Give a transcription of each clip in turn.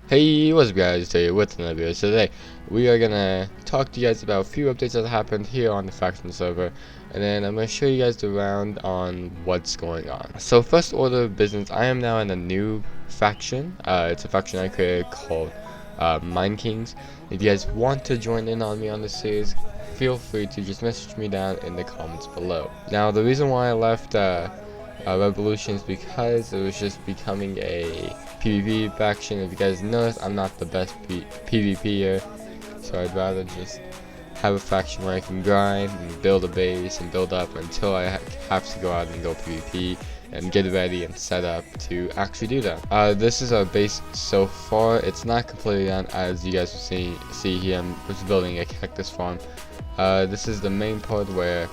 Hey, what's up guys, today with another video. So today, we are gonna talk to you guys about a few updates that happened here on the faction server, and then I'm gonna show you guys around on what's going on. So first order of business, I am now in a new faction. It's a faction I created called Mind Kings. If you guys want to join in on me on this series, feel free to just message me down in the comments below. Now the reason why I left Revolutions because it was just becoming a PvP faction. If you guys notice, I'm not the best PvPer, so I'd rather just have a faction where I can grind and build a base and build up until I have to go out and go PvP and get ready and set up to actually do that. This is our base so far. It's not completely done, as you guys will see here. I'm just building a cactus farm. This is the main part where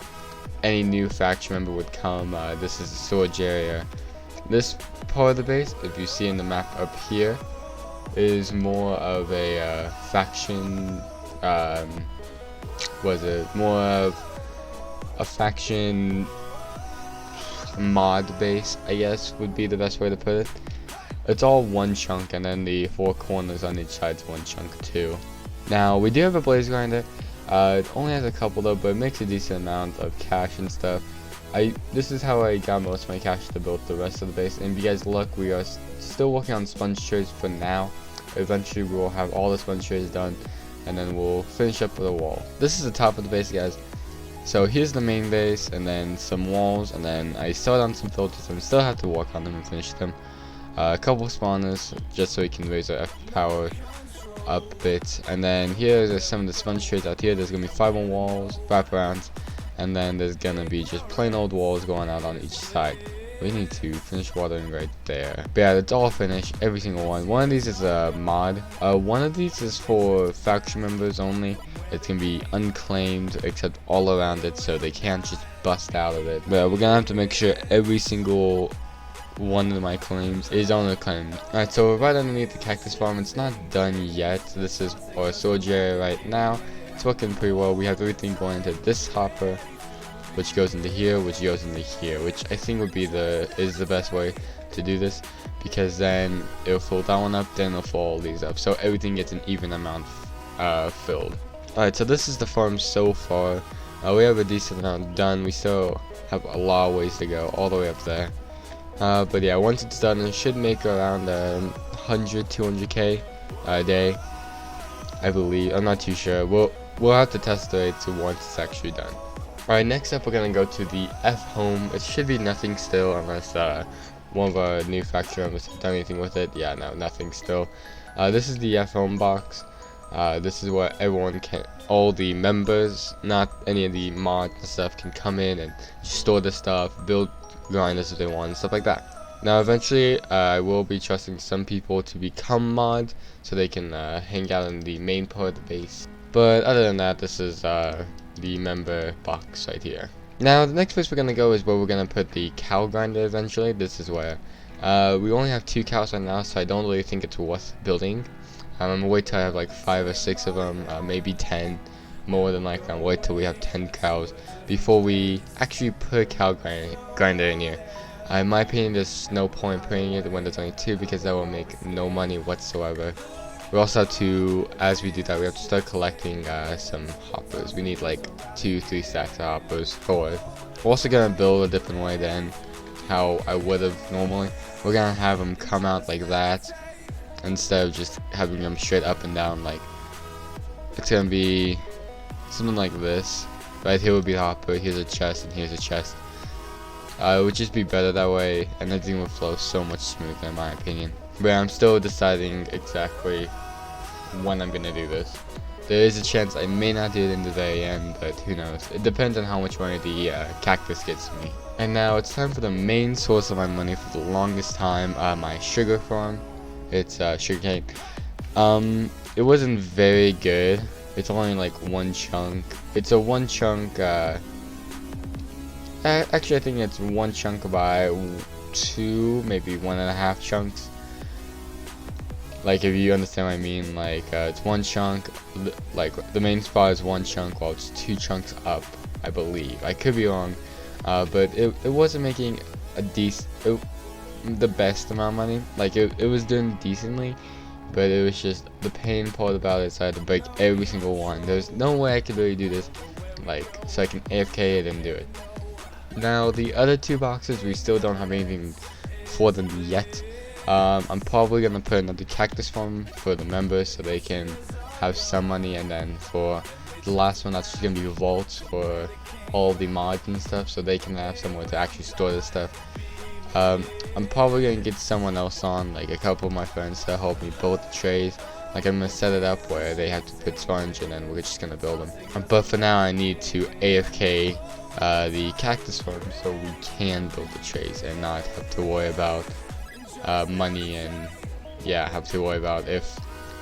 any new faction member would come. This is the storage area. This part of the base, if you see in the map up here, is more of a faction. More of a faction mod base, I guess would be the best way to put it. It's all one chunk, and then the four corners on each side is one chunk too. Now we do have a blaze grinder. It only has a couple though, but it makes a decent amount of cash and stuff. This is how I got most of my cash to build the rest of the base. And if you guys look, we are still working on sponge trays for now. Eventually we will have all the sponge trays done, and then we'll finish up with a wall. This is the top of the base, guys. So here's the main base, and then some walls, and then I started on some filters and still have to work on them and finish them. A couple spawners just so we can raise our F power up a bit, and then here are some of the sponge trays out here. There's gonna be 5 on walls, wraparounds, and then there's gonna be just plain old walls going out on each side. We need to finish watering right there. But yeah, it's all finished, every single one. One of these is a mod. One of these is for faction members only. It's gonna be unclaimed except all around it, so they can't just bust out of it. But we're gonna have to make sure every single one of my claims is on the claim. Alright, so we're right underneath the cactus farm. It's not done yet. This is our storage area right now. It's working pretty well. We have everything going into this hopper, which goes into here, which goes into here, which I think would be the best way to do this, because then it'll fill that one up, then it'll fill all these up, so everything gets an even amount filled. Alright, so this is the farm so far. We have a decent amount done. We still have a lot of ways to go, all the way up there. But yeah, once it's done, it should make around 100-200k a day, I believe. I'm not too sure. We'll have to test the rate once it's actually done. Alright, next up we're gonna go to the F home. It should be nothing still, unless one of our new faction members have done anything with it. Yeah, no, nothing still. This is the F home box. This is where everyone can, all the members, not any of the mods and stuff, can come in and store the stuff, build grinders if they want, and stuff like that. Now eventually I will be trusting some people to become mods so they can hang out in the main part of the base. But other than that, this is the member box right here. Now the next place we're gonna go is where we're gonna put the cow grinder eventually. This is where we only have 2 cows right now, so I don't really think it's worth building. I'm gonna wait till I have like 5 or 6 of them, maybe 10. More than likely, I'll wait till we have 10 cows before we actually put a cow grinder in here. In my opinion, there's no point putting it when there's only 2, because that will make no money whatsoever. We also have to, as we do that, we have to start collecting some hoppers. We need like 2-3 stacks of hoppers for it. We're also gonna build a different way than how I would have normally. We're gonna have them come out like that instead of just having them straight up and down. Like, it's gonna be something like this. Right here would be the hopper, here's a chest, and here's a chest. It would just be better that way, and everything would flow so much smoother in my opinion. But I'm still deciding exactly when I'm gonna do this. There is a chance I may not do it in the very end, but who knows. It depends on how much money the cactus gets me. And now it's time for the main source of my money for the longest time, my sugar farm. It's sugarcane. It wasn't very good. It's only like 1 chunk. It's a 1 chunk, actually I think it's 1 chunk by 2, maybe 1.5 chunks. Like, if you understand what I mean, like, it's 1 chunk, like, the main spot is 1 chunk while it's 2 chunks up, I believe. I could be wrong, but it wasn't making a the best amount of money. Like, it was doing decently, but it was just the pain part about it, so I had to break every single one. There's no way I could really do this, like, so I can AFK it and do it. Now the other 2 boxes, we still don't have anything for them yet. I'm probably gonna put another cactus farm for the members so they can have some money, and then for the last one, that's just gonna be vaults for all the mods and stuff, so they can have somewhere to actually store the stuff. I'm probably gonna get someone else on, like a couple of my friends, to help me build the trays. Like, I'm gonna set it up where they have to put sponge, and then we're just gonna build them. But for now, I need to AFK the cactus farm so we can build the trays and not have to worry about money, and yeah, have to worry about if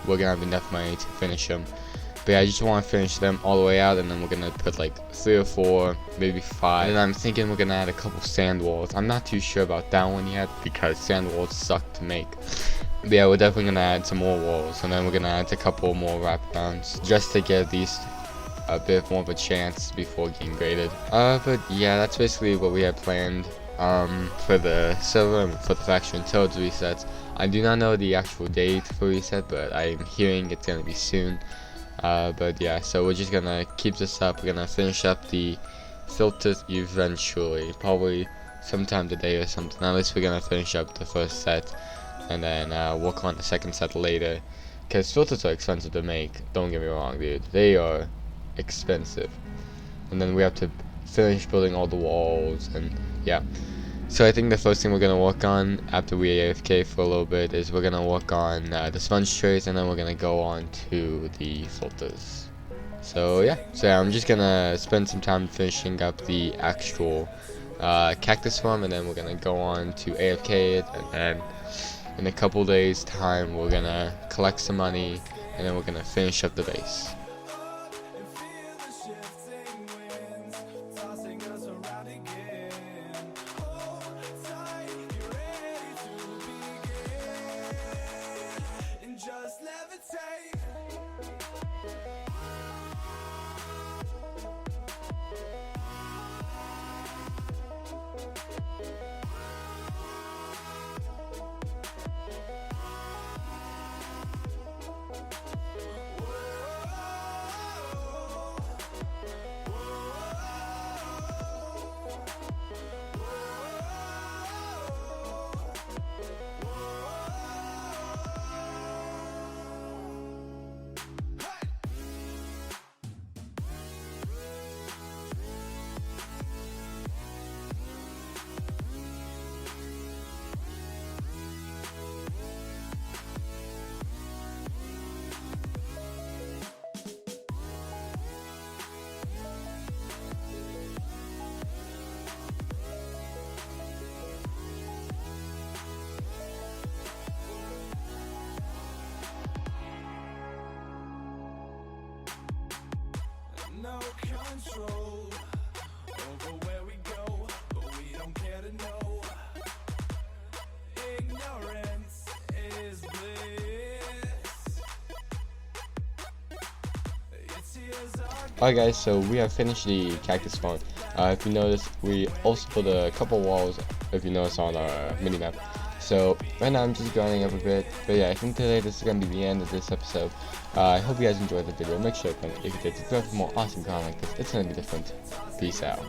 we're gonna have enough money to finish them. But yeah, I just want to finish them all the way out, and then we're gonna put like 3 or 4, maybe 5. And I'm thinking we're gonna add a couple sand walls. I'm not too sure about that one yet because sand walls suck to make. But yeah, we're definitely gonna add some more walls, and then we're gonna add a couple more wraparounds just to get at least a bit more of a chance before getting graded. But yeah, that's basically what we had planned for the server and for the faction until it resets. I do not know the actual date for reset, but I'm hearing it's gonna be soon. But yeah, so we're just gonna keep this up. We're gonna finish up the filters eventually, probably sometime today or something. At least we're gonna finish up the first set, and then work on the second set later. Because filters are expensive to make, don't get me wrong, dude. They are expensive. And then we have to finish building all the walls, and yeah. So I think the first thing we're gonna work on after we AFK for a little bit is we're gonna work on the sponge trays, and then we're gonna go on to the filters. So yeah, I'm just gonna spend some time finishing up the actual cactus farm, and then we're gonna go on to AFK it, and then in a couple days time we're gonna collect some money, and then we're gonna finish up the base. No control over where we go, but we don't care to know. Ignorance is bliss. Alright guys, so we have finished the cactus farm. If you notice, we also put a couple walls, if you notice, on our minimap. So right now I'm just grinding up a bit, but yeah, I think today this is going to be the end of this episode. I hope you guys enjoyed the video. Make sure to comment if you did, subscribe for more awesome content, because it's going to be different. Peace out.